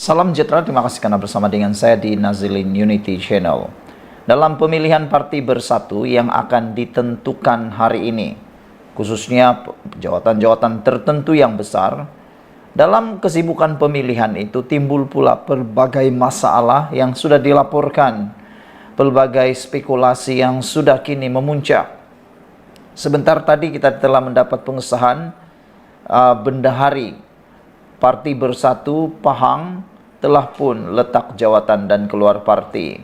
Salam sejahtera, terima kasih karena bersama dengan saya di Nazilin Unity Channel. Dalam pemilihan Parti Bersatu yang akan ditentukan hari ini, khususnya jawatan-jawatan tertentu yang besar, dalam kesibukan pemilihan itu timbul pula berbagai masalah yang sudah dilaporkan, berbagai spekulasi yang sudah kini memuncak. Sebentar tadi kita telah mendapat pengesahan Bendahari Parti Bersatu Pahang telah pun letak jawatan dan keluar parti.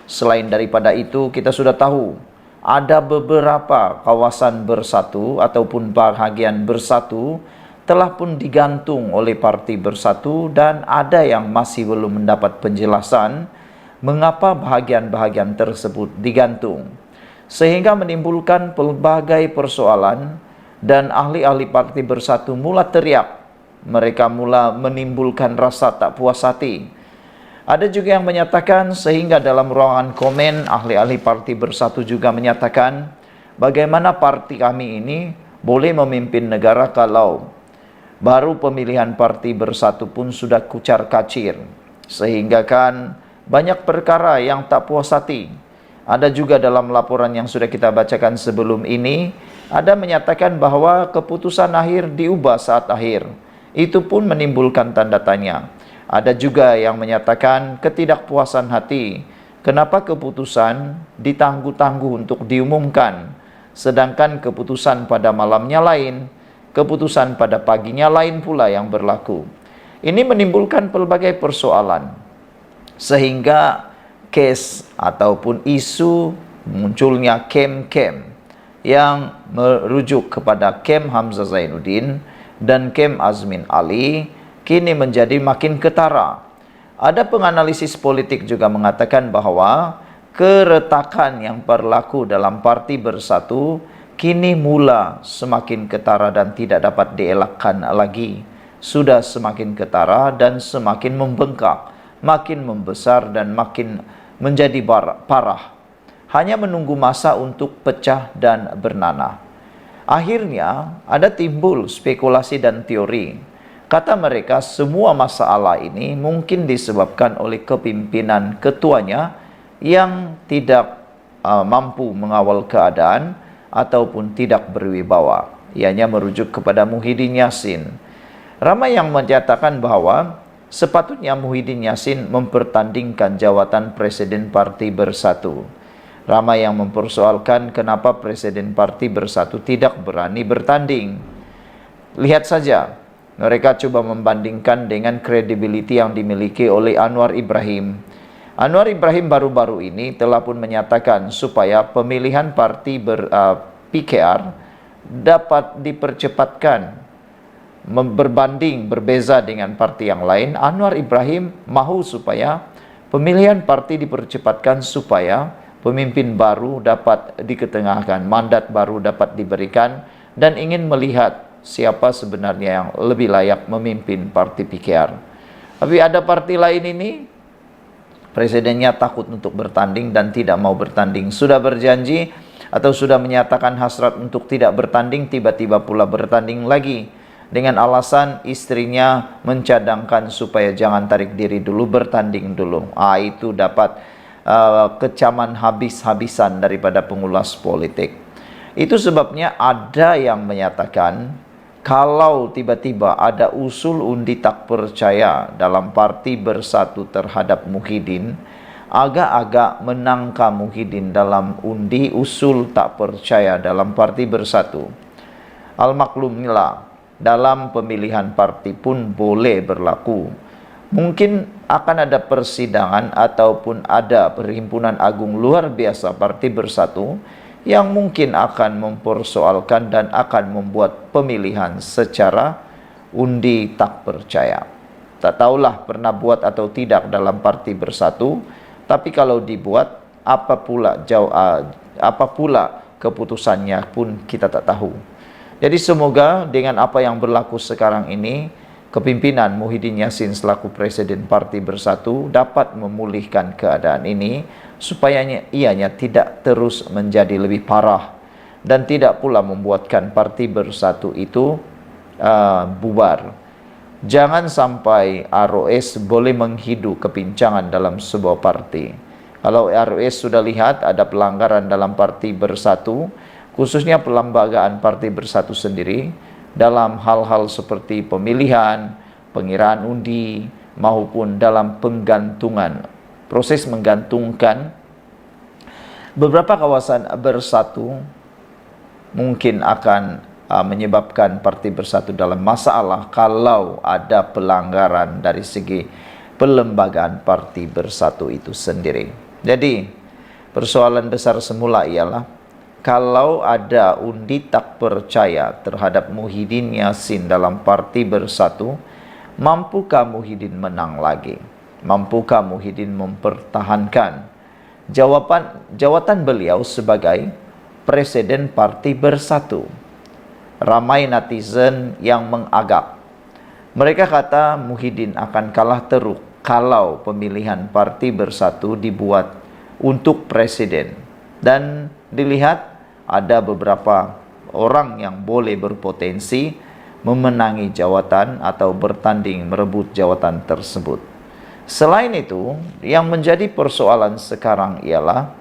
Selain daripada itu, kita sudah tahu ada beberapa kawasan bersatu ataupun bahagian bersatu telah pun digantung oleh Parti Bersatu, dan ada yang masih belum mendapat penjelasan mengapa bahagian-bahagian tersebut digantung, sehingga menimbulkan pelbagai persoalan, dan ahli-ahli Parti Bersatu mula teriak. Mereka mula menimbulkan rasa tak puas hati. Ada juga yang menyatakan, sehingga dalam ruangan komen ahli-ahli Parti Bersatu juga menyatakan, bagaimana parti kami ini boleh memimpin negara kalau baru pemilihan Parti Bersatu pun sudah kucar kacir, sehingga kan banyak perkara yang tak puas hati. Ada juga dalam laporan yang sudah kita bacakan sebelum ini, ada menyatakan bahwa keputusan akhir diubah saat akhir. Itu pun menimbulkan tanda tanya. Ada juga yang menyatakan ketidakpuasan hati. Kenapa keputusan ditangguh-tangguh untuk diumumkan, sedangkan keputusan pada malamnya lain, keputusan pada paginya lain pula yang berlaku. Ini menimbulkan pelbagai persoalan, sehingga kes ataupun isu munculnya kem-kem yang merujuk kepada Kem Hamzah Zainuddin dan Kem Azmin Ali kini menjadi makin ketara. Ada penganalisis politik juga mengatakan bahwa keretakan yang berlaku dalam Parti Bersatu kini mula semakin ketara dan tidak dapat dielakkan lagi. Sudah semakin ketara dan semakin membengkak, makin membesar dan makin menjadi parah. Hanya menunggu masa untuk pecah dan bernanah. Akhirnya ada timbul spekulasi dan teori. Kata mereka, semua masalah ini mungkin disebabkan oleh kepimpinan ketuanya yang tidak mampu mengawal keadaan ataupun tidak berwibawa. Ianya merujuk kepada Muhyiddin Yassin. Ramai yang menyatakan bahwa sepatutnya Muhyiddin Yassin mempertandingkan jawatan Presiden Parti Bersatu. Ramai yang mempersoalkan kenapa Presiden Parti Bersatu tidak berani bertanding. Lihat saja, mereka coba membandingkan dengan kredibiliti yang dimiliki oleh Anwar Ibrahim. Anwar Ibrahim baru-baru ini telah pun menyatakan supaya pemilihan parti PKR dapat dipercepatkan, berbeza dengan parti yang lain. Anwar Ibrahim mahu supaya pemilihan parti dipercepatkan supaya pemimpin baru dapat diketengahkan, mandat baru dapat diberikan, dan ingin melihat siapa sebenarnya yang lebih layak memimpin parti PKR. Tapi ada parti lain ini, presidennya takut untuk bertanding dan tidak mau bertanding. Sudah berjanji atau sudah menyatakan hasrat untuk tidak bertanding, tiba-tiba pula bertanding lagi. Dengan alasan istrinya mencadangkan supaya jangan tarik diri dulu, bertanding dulu. Itu dapat kecaman habis-habisan daripada pengulas politik. Itu sebabnya ada yang menyatakan kalau tiba-tiba ada usul undi tak percaya dalam Parti Bersatu terhadap Muhyiddin, agak-agak menangka Muhyiddin dalam undi usul tak percaya dalam Parti Bersatu. Al-maklumilah, dalam pemilihan parti pun boleh berlaku. Mungkin akan ada persidangan ataupun ada perhimpunan agung luar biasa Parti Bersatu yang mungkin akan mempersoalkan dan akan membuat pemilihan secara undi tak percaya. Tak tahulah pernah buat atau tidak dalam Parti Bersatu, tapi kalau dibuat apa pula keputusannya pun kita tak tahu. Jadi semoga dengan apa yang berlaku sekarang ini, kepimpinan Muhyiddin Yassin selaku Presiden Parti Bersatu dapat memulihkan keadaan ini supaya ianya tidak terus menjadi lebih parah dan tidak pula membuatkan Parti Bersatu itu bubar. Jangan sampai ROS boleh menghidu kepincangan dalam sebuah parti. Kalau ROS sudah lihat ada pelanggaran dalam Parti Bersatu, khususnya pelembagaan Parti Bersatu sendiri, dalam hal-hal seperti pemilihan, pengiraan undi, maupun dalam penggantungan, proses menggantungkan beberapa kawasan Bersatu, mungkin akan menyebabkan Parti Bersatu dalam masalah kalau ada pelanggaran dari segi pelembagaan Parti Bersatu itu sendiri. Jadi, persoalan besar semula ialah kalau ada undi tak percaya terhadap Muhyiddin Yassin dalam Parti Bersatu, mampukah Muhyiddin menang lagi? Mampukah Muhyiddin mempertahankan jawatan beliau sebagai Presiden Parti Bersatu? Ramai netizen yang mengagap. Mereka kata Muhyiddin akan kalah teruk kalau pemilihan Parti Bersatu dibuat untuk presiden. Dan dilihat ada beberapa orang yang boleh berpotensi memenangi jawatan atau bertanding merebut jawatan tersebut. Selain itu, yang menjadi persoalan sekarang ialah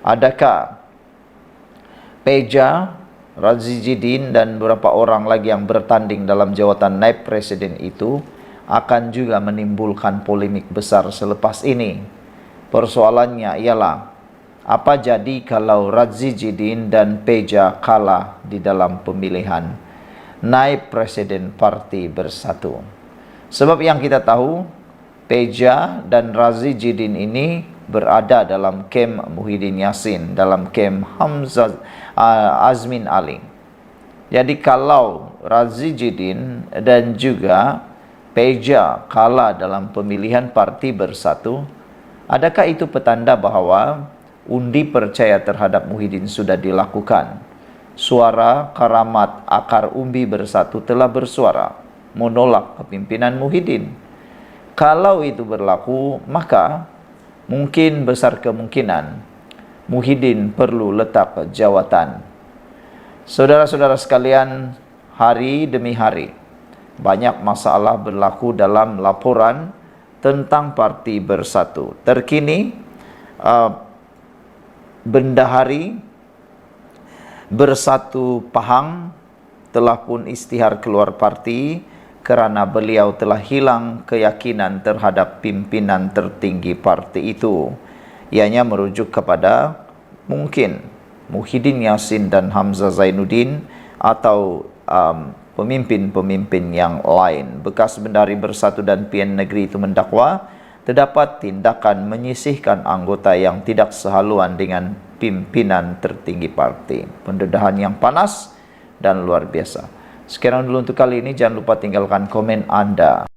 adakah Peja, Razijidin dan beberapa orang lagi yang bertanding dalam jawatan naib presiden itu akan juga menimbulkan polemik besar selepas ini. Persoalannya ialah, apa jadi kalau Razijidin dan Peja kalah di dalam pemilihan naib presiden Parti Bersatu? Sebab yang kita tahu, Peja dan Razijidin ini berada dalam kem Muhyiddin Yassin, dalam kem Hamzah Azmin Ali. Jadi kalau Razijidin dan juga Peja kalah dalam pemilihan Parti Bersatu, adakah itu petanda bahwa undi percaya terhadap Muhyiddin sudah dilakukan? Suara karamat akar umbi Bersatu telah bersuara menolak kepimpinan Muhyiddin. Kalau itu berlaku, maka mungkin besar kemungkinan Muhyiddin perlu letak jawatan. Saudara-saudara sekalian, hari demi hari banyak masalah berlaku dalam laporan tentang Parti Bersatu. Terkini, Bendahari Bersatu Pahang telah pun istihar keluar parti kerana beliau telah hilang keyakinan terhadap pimpinan tertinggi parti itu. Ianya merujuk kepada mungkin Muhyiddin Yassin dan Hamzah Zainuddin atau pemimpin-pemimpin yang lain. Bekas Bendahari Bersatu dan PN Negeri itu mendakwa terdapat tindakan menyisihkan anggota yang tidak sehaluan dengan pimpinan tertinggi parti. Pendedahan yang panas dan luar biasa. Sekian dulu untuk kali ini. Jangan lupa tinggalkan komen Anda.